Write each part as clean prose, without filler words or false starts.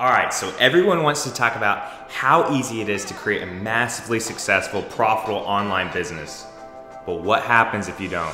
All right, so everyone wants to talk about how easy it is to create a massively successful, profitable online business. But what happens if you don't?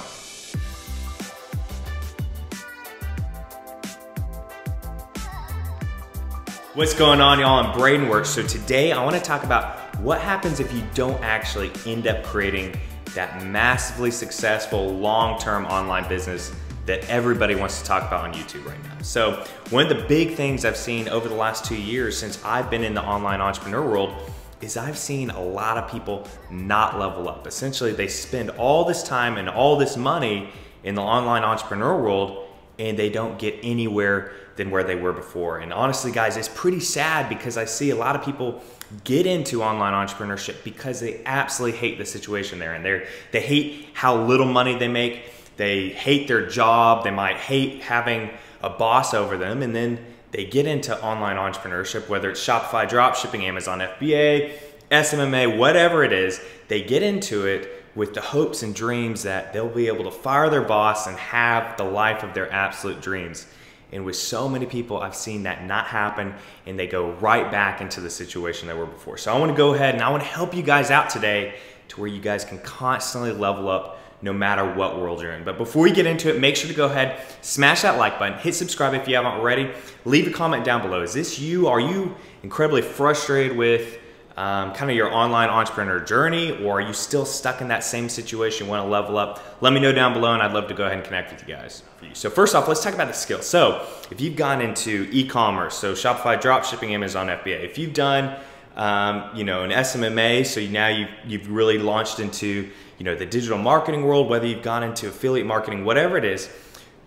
What's going on, y'all? I'm Braden Wuerch. So today I want to talk about what happens if you don't actually end up creating that massively successful, long-term online business that everybody wants to talk about on YouTube right now. So one of the big things I've seen over the last 2 years since I've been in the online entrepreneur world is I've seen a lot of people not level up. Essentially, they spend all this time and all this money in the online entrepreneur world and they don't get anywhere than where they were before. And honestly, guys, it's pretty sad because I see a lot of people get into online entrepreneurship because they absolutely hate the situation they're in. They hate how little money they make. They hate their job. They might hate having a boss over them. And then they get into online entrepreneurship, whether it's Shopify, dropshipping, Amazon FBA, SMMA, whatever it is. They get into it with the hopes and dreams that they'll be able to fire their boss and have the life of their absolute dreams. And with so many people, I've seen that not happen and they go right back into the situation they were before. So I want to go ahead and I want to help you guys out today to where you guys can constantly level up no matter what world you're in. But before we get into it, make sure to go ahead, smash that like button, hit subscribe if you haven't already, leave a comment down below. Is this you? Are you incredibly frustrated with kind of your online entrepreneur journey, or are you still stuck in that same situation, want to level up? Let me know down below and I'd love to go ahead and connect with you guys. So first off, let's talk about the skills. So if you've gone into e-commerce, so Shopify, dropshipping, Amazon FBA, if you've done an SMMA, so now you've really launched into the digital marketing world, whether you've gone into affiliate marketing, whatever it is,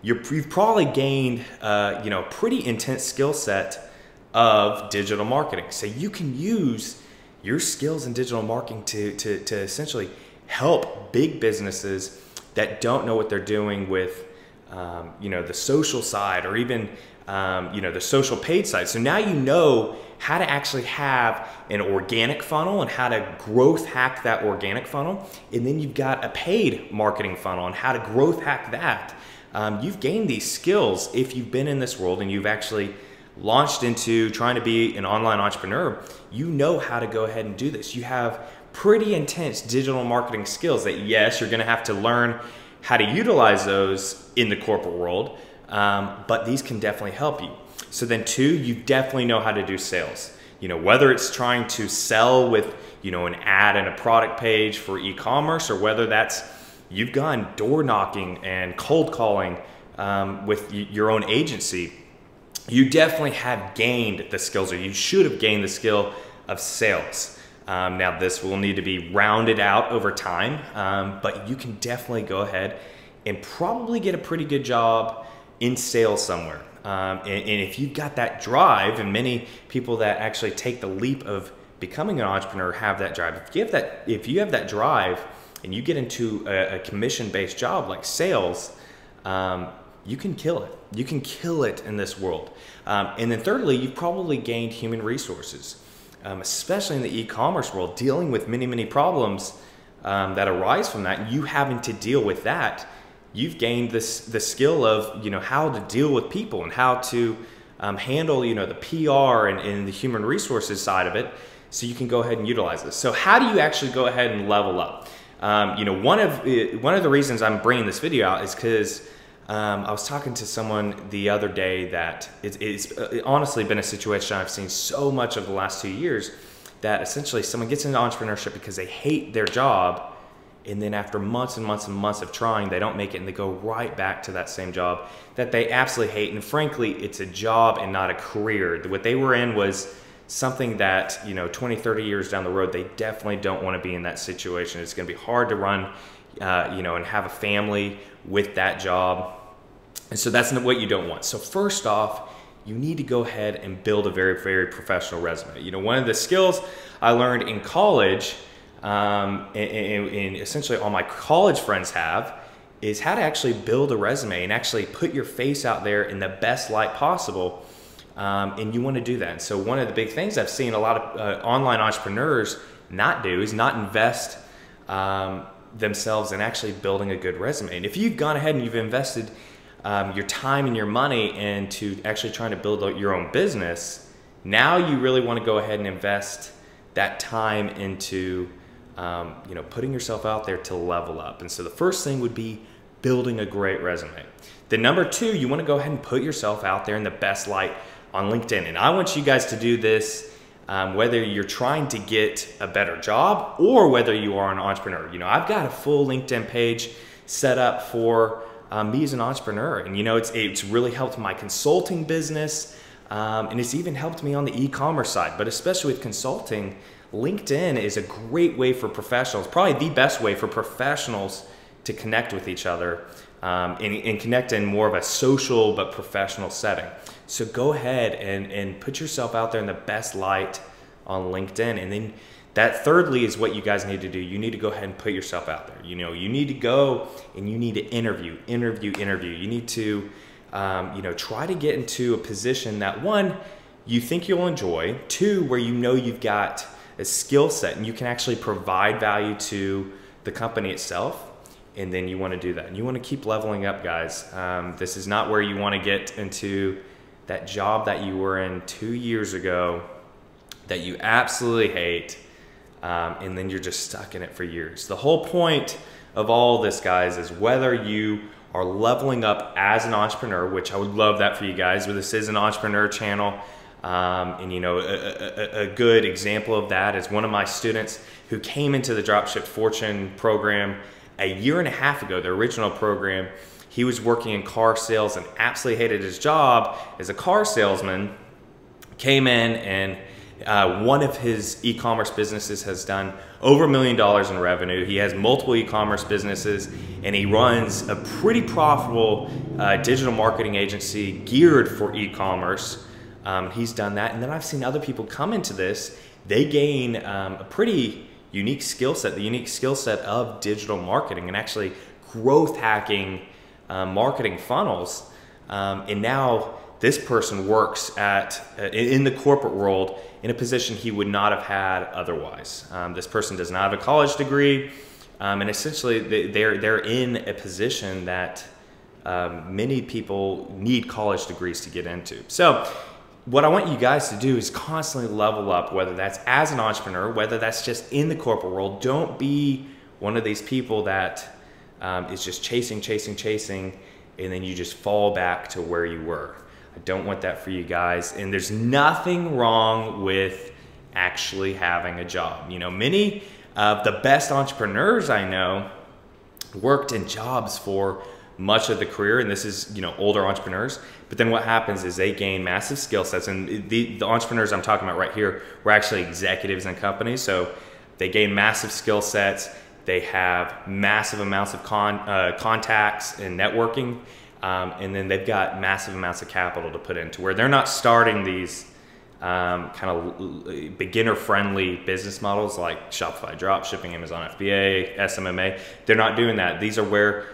you've probably gained a pretty intense skill set of digital marketing. So you can use your skills in digital marketing to essentially help big businesses that don't know what they're doing with the social side or even the social paid side. So now you know how to actually have an organic funnel and how to growth hack that organic funnel. And then you've got a paid marketing funnel and how to growth hack that. You've gained these skills if you've been in this world and you've actually launched into trying to be an online entrepreneur. You know how to go ahead and do this. You have pretty intense digital marketing skills that, yes, you're gonna have to learn how to utilize those in the corporate world, but these can definitely help you. So then two, you definitely know how to do sales. Whether it's trying to sell with, an ad and a product page for e-commerce, or whether that's you've gone door knocking and cold calling with your own agency, you definitely have gained the skills, or you should have gained the skill of sales. Now this will need to be rounded out over time, but you can definitely go ahead and probably get a pretty good job in sales somewhere. And if you've got that drive, and many people that actually take the leap of becoming an entrepreneur have that drive. If you have that drive and you get into a commission-based job like sales, you can kill it. You can kill it in this world. And then thirdly, you've probably gained human resources, especially in the e-commerce world, dealing with many problems that arise from that. You having to deal with that. You've gained the skill of how to deal with people and how to handle the PR and the human resources side of it, so you can go ahead and utilize this. So how do you actually go ahead and level up? One of the reasons I'm bringing this video out is because I was talking to someone the other day that it's honestly been a situation I've seen so much of the last 2 years, that essentially someone gets into entrepreneurship because they hate their job, and then after months and months and months of trying, they don't make it and they go right back to that same job that they absolutely hate. And frankly, it's a job and not a career. What they were in was something that 20, 30 years down the road, they definitely don't want to be in that situation. It's going to be hard to run and have a family with that job. And so that's what you don't want. So first off, you need to go ahead and build a very professional resume. One of the skills I learned in college, and essentially all my college friends have, is how to actually build a resume and actually put your face out there in the best light possible. And you want to do that. And so one of the big things I've seen a lot of online entrepreneurs not do is not invest themselves in actually building a good resume. And if you've gone ahead and you've invested your time and your money into actually trying to build out your own business, Now you really want to go ahead and invest that time into putting yourself out there to level up. And so the first thing would be building a great resume. Then number two, you want to go ahead and put yourself out there in the best light on LinkedIn. And I want you guys to do this whether you're trying to get a better job or whether you are an entrepreneur. I've got a full LinkedIn page set up for me as an entrepreneur. And it's really helped my consulting business, and it's even helped me on the e-commerce side. But especially with consulting, LinkedIn is a great way for professionals, probably the best way for professionals to connect with each other and connect in more of a social but professional setting. So go ahead and put yourself out there in the best light on LinkedIn. And then that thirdly is what you guys need to do. You need to go ahead and put yourself out there. You need to go and you need to interview. You need to try to get into a position that, one, you think you'll enjoy, two, where you've got a skill set and you can actually provide value to the company itself. And then you want to do that. And you want to keep leveling up, guys. This is not where you want to get into that job that you were in 2 years ago that you absolutely hate, and then you're just stuck in it for years. The whole point of all this, guys, is whether you are leveling up as an entrepreneur, which I would love that for you guys, but this is an entrepreneur channel. A good example of that is one of my students who came into the Dropship Fortune program a year and a half ago, the original program. He was working in car sales and absolutely hated his job as a car salesman. Came in and one of his e-commerce businesses has done over $1 million in revenue. He has multiple e-commerce businesses and he runs a pretty profitable digital marketing agency geared for e-commerce. He's done that. And then I've seen other people come into this. They gain a pretty unique skill set, the unique skill set of digital marketing and actually growth hacking marketing funnels. And now this person works in the corporate world in a position he would not have had otherwise. This person does not have a college degree, and essentially they're in a position that many people need college degrees to get into. So what I want you guys to do is constantly level up, whether that's as an entrepreneur, whether that's just in the corporate world. Don't be one of these people that is just chasing, and then you just fall back to where you were. I don't want that for you guys. And there's nothing wrong with actually having a job. Many of the best entrepreneurs I know worked in jobs for much of the career, and this is older entrepreneurs. But then what happens is they gain massive skill sets, and the entrepreneurs I'm talking about right here were actually executives in companies. So they gain massive skill sets. They have massive amounts of contacts and networking, and then they've got massive amounts of capital to put into where they're not starting these kind of beginner-friendly business models like Shopify, dropshipping, Amazon FBA, SMMA. They're not doing that. These are where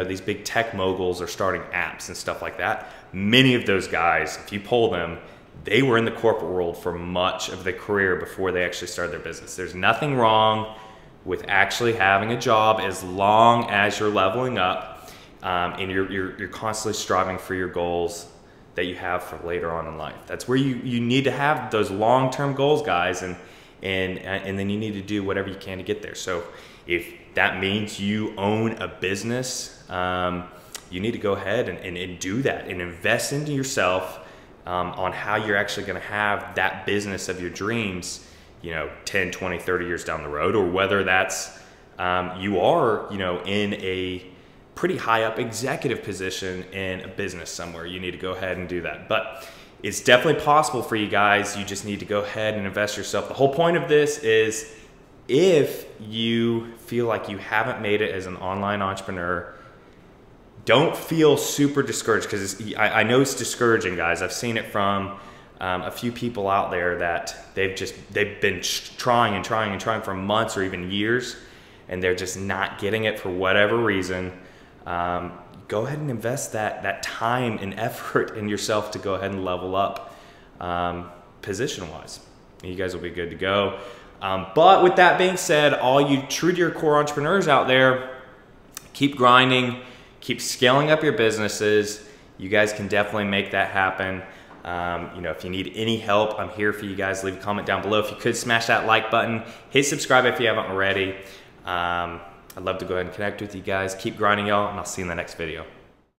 these big tech moguls are starting apps and stuff like that. Many of those guys, if you poll them, they were in the corporate world for much of their career before they actually started their business. There's nothing wrong with actually having a job as long as you're leveling up and you're constantly striving for your goals that you have for later on in life. That's where you need to have those long-term goals, guys, and then you need to do whatever you can to get there. So if that means you own a business, you need to go ahead and do that and invest into yourself on how you're actually going to have that business of your dreams 10, 20, 30 years down the road, or whether that's you are in a pretty high up executive position in a business somewhere. You need to go ahead and do that. But it's definitely possible for you guys. You just need to go ahead and invest yourself. The whole point of this is if you feel like you haven't made it as an online entrepreneur, don't feel super discouraged, because I know it's discouraging, guys. I've seen it from a few people out there that they've been trying for months or even years, and they're just not getting it for whatever reason. Go ahead and invest that time and effort in yourself to go ahead and level up position-wise. You guys will be good to go. But with that being said, all you true to your core entrepreneurs out there, keep grinding, keep scaling up your businesses. You guys can definitely make that happen. You know, if you need any help, I'm here for you guys. Leave a comment down below. If you could smash that like button, hit subscribe if you haven't already. I'd love to go ahead and connect with you guys. Keep grinding, y'all, and I'll see you in the next video.